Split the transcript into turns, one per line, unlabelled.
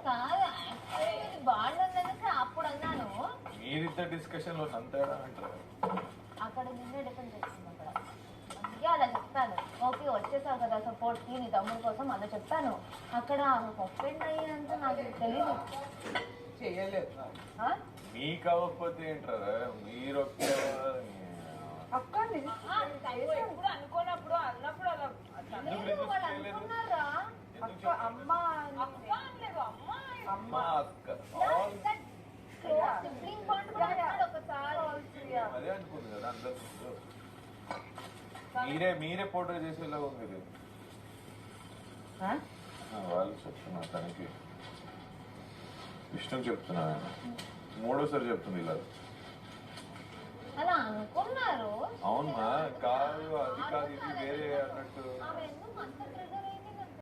కాదు బాగుందని అప్పుడు అన్నాను.
మీరిద్దరు డిస్కషన్ లో అంతేడా అంటారు.
అక్కడ నిన్నే డిపెండ్ చేస్తుంది. అక్కడ అందుకే అలా చెప్తాను. ఓకే వచ్చేసావు కదా సపోర్ట్ కి నీ తమ్ముడు కోసం అలా చెప్తాను. అక్కడ ఒఫెండ్ అయ్యేంత నాకు తెలియదు.
చేయలేదు
మీకు అవ్వకపోతే ఏంటారా మీరు
అక్క
అనుకున్నప్పుడు అన్నప్పుడు అలా వాళ్ళు అనుకున్నారా
అక్క అమ్మ
అక్క అనలేదు అమ్మా
అమ్మ అక్క
సిబ్లింగ్ బాండ్ కూడా అన్నాడు ఒకసారి.
అదే అనుకుంది కదా అందరు మీరే పోర్ట్రే చేసేలా ఉంది ఇది. వాళ్ళు చెప్తున్నా తనకి విష్ణుకి చెప్తున్నా ఆయన మూడోసారి చెప్తుంది ఇలా.
అలా అనుకున్నారు.
అవునా కాదు అది కాదు ఇది వేరే అన్నట్టు.
ఆమె ఎందుకు అంత